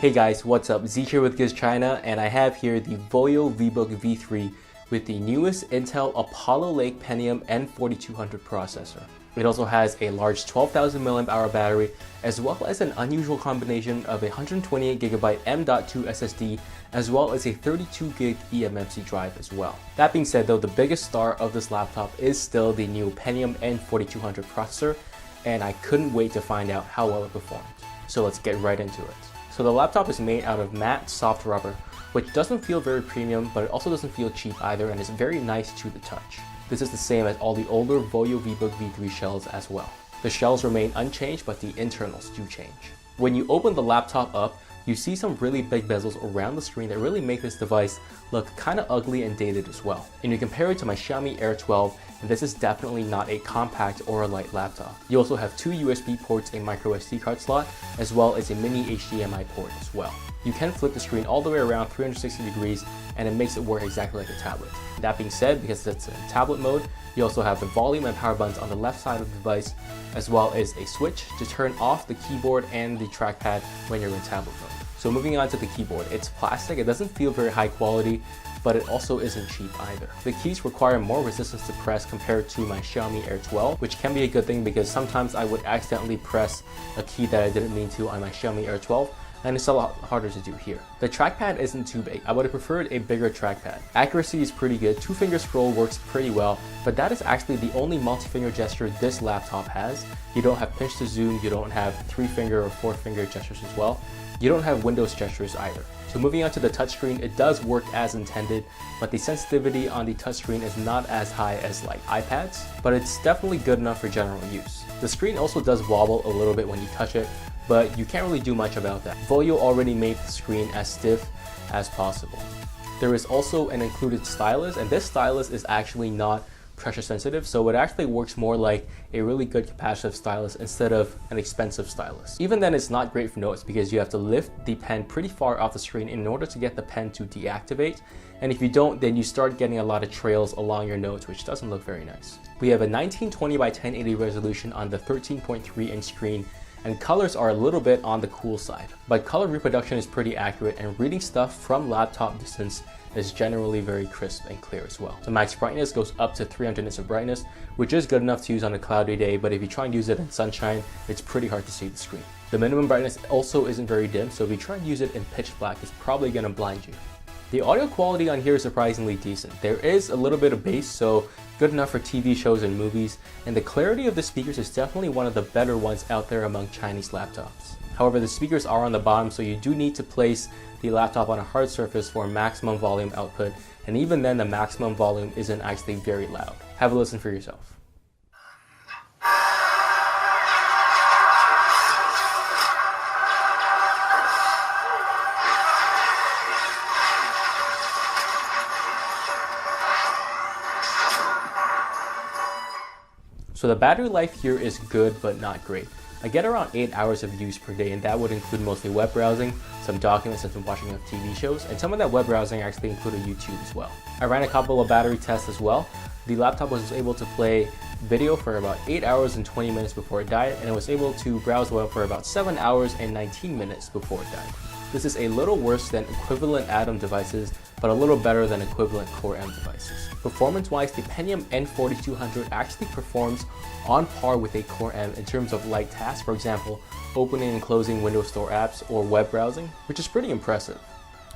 Hey guys, what's up? Z here with Giz China, and I have here the Voyo VBook V3 with the newest Intel Apollo Lake Pentium N4200 processor. It also has a large 12,000 mAh battery, as well as an unusual combination of a 128GB M.2 SSD, as well as a 32GB eMMC drive as well. That being said though, the biggest star of this laptop is still the new Pentium N4200 processor, and I couldn't wait to find out how well it performed. So let's get right into it. So the laptop is made out of matte soft rubber, which doesn't feel very premium, but it also doesn't feel cheap either, and is very nice to the touch. This is the same as all the older Voyo VBook V3 shells as well. The shells remain unchanged, but the internals do change. When you open the laptop up, you see some really big bezels around the screen that really make this device look kind of ugly and dated as well. And you compare it to my Xiaomi Air 12, and this is definitely not a compact or a light laptop. You also have two USB ports, a micro SD card slot, as well as a mini HDMI port as well. You can flip the screen all the way around 360 degrees, and it makes it work exactly like a tablet. That being said, because it's in tablet mode, you also have the volume and power buttons on the left side of the device, as well as a switch to turn off the keyboard and the trackpad when you're in tablet mode. So moving on to the keyboard, it's plastic, it doesn't feel very high quality, but it also isn't cheap either. The keys require more resistance to press compared to my Xiaomi Air 12, which can be a good thing because sometimes I would accidentally press a key that I didn't mean to on my Xiaomi Air 12, and it's a lot harder to do here. The trackpad isn't too big. I would have preferred a bigger trackpad. Accuracy is pretty good, two-finger scroll works pretty well, but that is actually the only multi-finger gesture this laptop has. You don't have pinch to zoom, you don't have three-finger or four-finger gestures as well. You don't have Windows gestures either. So moving on to the touchscreen, it does work as intended, but the sensitivity on the touchscreen is not as high as like iPads, but it's definitely good enough for general use. The screen also does wobble a little bit when you touch it, but you can't really do much about that. Voyo already made the screen as stiff as possible. There is also an included stylus, and this stylus is actually not pressure sensitive, so it actually works more like a really good capacitive stylus instead of an expensive stylus. Even then, it's not great for notes because you have to lift the pen pretty far off the screen in order to get the pen to deactivate, and if you don't, then you start getting a lot of trails along your notes, which doesn't look very nice. We have a 1920 by 1080 resolution on the 13.3-inch screen, and colors are a little bit on the cool side, but color reproduction is pretty accurate, and reading stuff from laptop distance is generally very crisp and clear as well. The max brightness goes up to 300 nits of brightness, which is good enough to use on a cloudy day, but if you try and use it in sunshine, it's pretty hard to see the screen. The minimum brightness also isn't very dim, so if you try and use it in pitch black, it's probably gonna blind you. The audio quality on here is surprisingly decent. There is a little bit of bass, so good enough for TV shows and movies, and the clarity of the speakers is definitely one of the better ones out there among Chinese laptops. However, the speakers are on the bottom, so you do need to place the laptop on a hard surface for maximum volume output, and even then the maximum volume isn't actually very loud. Have a listen for yourself. So the battery life here is good, but not great. I get around 8 hours of use per day, and that would include mostly web browsing, some documents, and some watching of TV shows, and some of that web browsing actually included YouTube as well. I ran a couple of battery tests as well. The laptop was able to play video for about 8 hours and 20 minutes before it died, and it was able to browse the web for about 7 hours and 19 minutes before it died. This is a little worse than equivalent Atom devices, but a little better than equivalent Core M devices. Performance-wise, the Pentium N4200 actually performs on par with a Core M in terms of light tasks, for example, opening and closing Windows Store apps or web browsing, which is pretty impressive.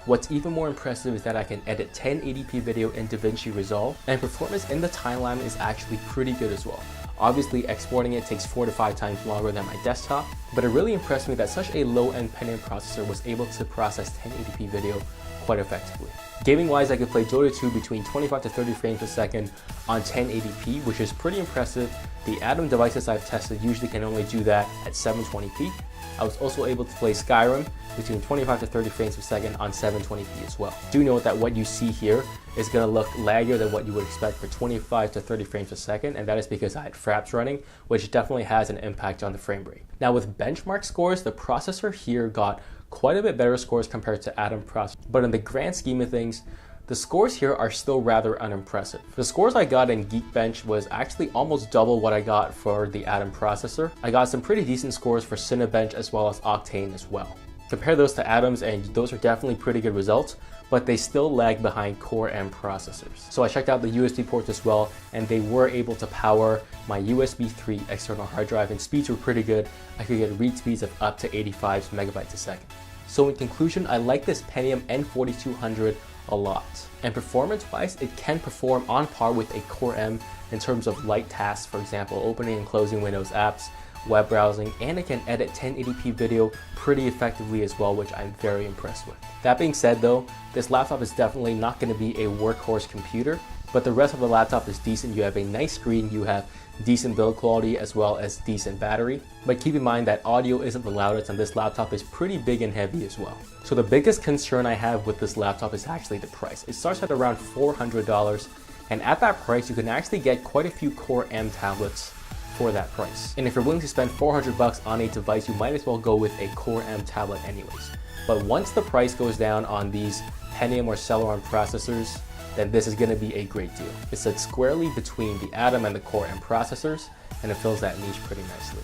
What's even more impressive is that I can edit 1080p video in DaVinci Resolve, and performance in the timeline is actually pretty good as well. Obviously, exporting it takes 4 to 5 times longer than my desktop, but it really impressed me that such a low-end Pentium processor was able to process 1080p video quite effectively. Gaming-wise, I could play Dota 2 between 25 to 30 frames per second on 1080p, which is pretty impressive. The Atom devices I've tested usually can only do that at 720p. I was also able to play Skyrim between 25 to 30 frames per second on 720p as well. Do note that what you see here is going to look laggier than what you would expect for 25 to 30 frames per second, and that is because I had Fraps running, which definitely has an impact on the frame rate. Now with benchmark scores, the processor here got quite a bit better scores compared to Atom processors, but in the grand scheme of things, The scores here are still rather unimpressive. The scores I got in Geekbench was actually almost double what I got for the Atom processor. I got some pretty decent scores for Cinebench as well as Octane as well. Compare those to Atom's and those are definitely pretty good results, but they still lag behind Core M processors. So I checked out the USB ports as well, and they were able to power my USB 3 external hard drive, and speeds were pretty good. I could get read speeds of up to 85 megabytes a second. So in conclusion, I like this Pentium N4200 a lot. And performance-wise, it can perform on par with a Core M in terms of light tasks, for example, opening and closing Windows apps, web browsing, and it can edit 1080p video pretty effectively as well, which I'm very impressed with. That being said though, this laptop is definitely not going to be a workhorse computer, but the rest of the laptop is decent. You have a nice screen, you have decent build quality as well as decent battery. But keep in mind that audio isn't the loudest and this laptop is pretty big and heavy as well. So the biggest concern I have with this laptop is actually the price. It starts at around $400, and at that price you can actually get quite a few Core M tablets for that price. And if you're willing to spend $400 on a device, you might as well go with a Core M tablet anyways. But once the price goes down on these Pentium or Celeron processors, then this is going to be a great deal. It sits squarely between the Atom and the Core M processors, and it fills that niche pretty nicely.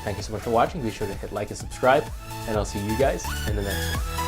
Thank you so much for watching. Be sure to hit like and subscribe, and I'll see you guys in the next one.